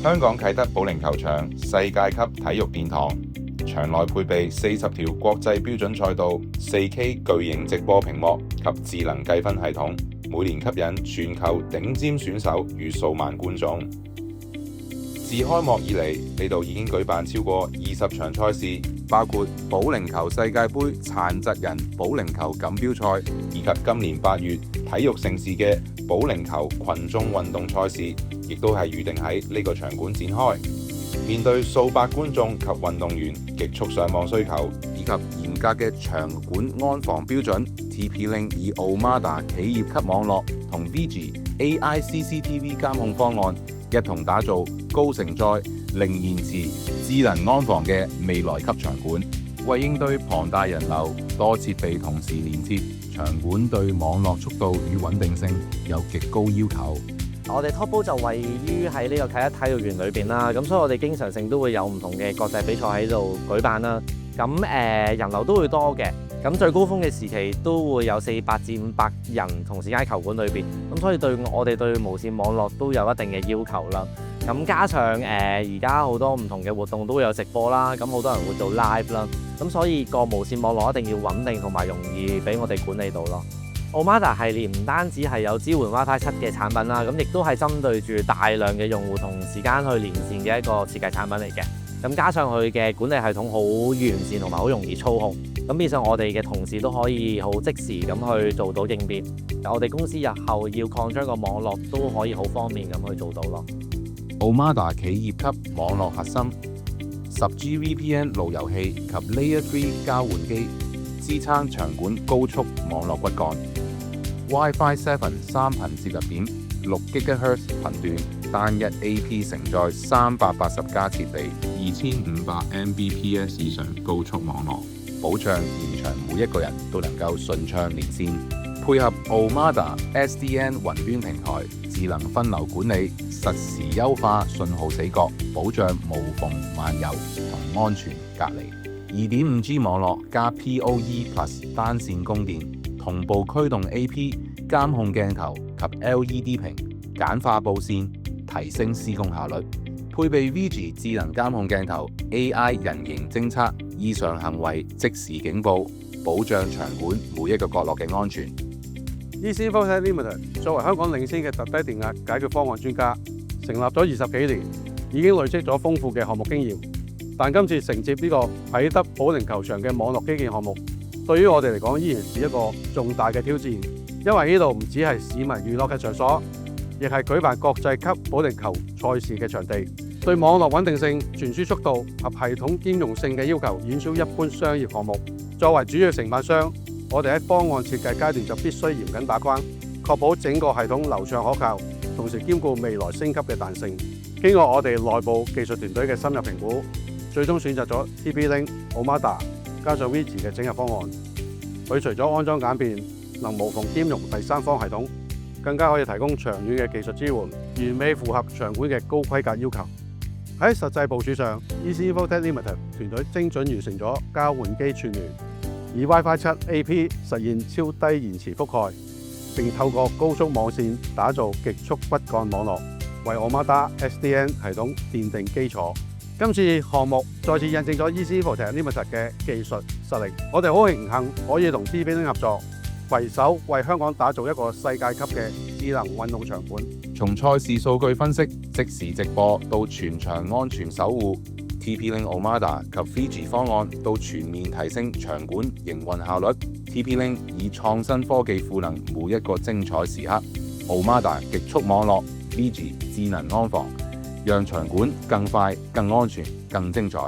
香港啟德保齡球場世界級體育殿堂，場內配備40條國際標準賽道、4K 巨型直播屏幕及智能計分系統，每年吸引全球頂尖選手與數萬觀眾。自開幕以嚟，呢度已經舉辦超過20場賽事，包括保齡球世界盃殘疾人保齡球錦標賽，以及今年8月體育盛事嘅保齡球群眾運動賽事，亦都係預定喺呢個場館展開。面對數百觀眾及運動員極速上網需求，以及嚴格嘅場館安防標準 ，TP-Link 以 Omada 企業級網絡同 VG AI CCTV 監控方案，一同打造高承載、零延遲、智能安防嘅未來級場館。為應對龐大人流，多設備同時連接，場館對網絡速度與穩定性有極高要求。我哋 Top Ball 就位於喺呢個啟德體育園裏邊啦，咁所以我哋經常性都會有唔同嘅國際比賽喺度舉辦啦。咁人流都會多嘅，咁最高峰嘅時期都會有400至500人同時間喺球館裏邊，咁所以我哋對無線網絡都有一定嘅要求啦。咁加上而家好多唔同嘅活動都會有直播啦，咁好多人會做 live 啦，咁所以個無線網絡一定要穩定同埋容易俾我哋管理到咯。Omada 系列唔單止係有支援 WiFi 7嘅產品啦，咁亦都係針對住大量嘅用戶同時間去連線嘅一個設計產品嚟嘅。咁加上佢嘅管理系統好完善同埋好容易操控，咁變相我哋嘅同事都可以好即時咁去做到應變。我哋公司日後要擴張個網絡都可以好方便咁去做到咯。Omada 企業級網絡核心，10G VPN 路由器及 Layer 3交換機，支撐場館高速網絡骨幹。WiFi 7 3頻接入點，6 GHz 頻段，單一 AP 承載380家設備，2500 Mbps 以上高速網絡，保障現場每一個人都能夠順暢連線。配合 Omada SDN 雲端平台，智能分流管理，實時優化信號死角，保障無縫漫遊同安全隔離。2.5G 網絡加 PoE Plus 單線供電，同步驅動 AP 監控鏡頭及 LED 屏，簡化佈線，提升施工效率。配備 VG 智能監控鏡頭、AI 人形偵測，異常行為即時警報，保障場館每一個角落嘅安全。Easy Infotech Limited 作為香港領先嘅特低電壓解決方案專家，成立咗20幾年，已經累積咗豐富嘅項目經驗。但今次承接呢個啟德保齡球場嘅網絡基建項目，對於我哋嚟講依然是一個重大嘅挑戰，因為呢度唔只係市民娛樂嘅場所，亦係舉辦國際級保齡球賽事嘅場地，對網絡穩定性、傳輸速度及系統兼容性嘅要求遠超一般商業項目。作為主要承辦商，我哋喺方案設計階段就必須嚴謹把關，確保整個系統流暢可靠，同時兼顧未來升級嘅彈性。經過我哋內部技術團隊嘅深入評估，最終選擇咗 TP-Link Omada 加上 VG 嘅整合方案。佢除咗安裝簡便，能無縫兼容第三方系統，更加可以提供長遠嘅技術支援，完美符合場館嘅高規格要求。喺實際部署上 ，Easy Infotech Limited 團隊精準完成咗交換機串聯，以 WiFi 7 AP 實現超低延遲覆蓋，並透過高速網線打造極速骨幹網絡，為 Omada SDN 系統奠定基礎。今次項目再次印證咗 Easy Infotech Limited 嘅技術實力，我哋好榮幸可以同 TP-Link 合作，攜手為香港打造一個世界級嘅智能運動場館。從賽事數據分析、即時直播到全場安全守護， TP-Link Omada 及 VG 方案到全面提升場館營運效率。TP-Link 以創新科技賦能每一個精彩時刻。Omada 極速網絡， VG 智能安防，讓場館更快、更安全、更精彩。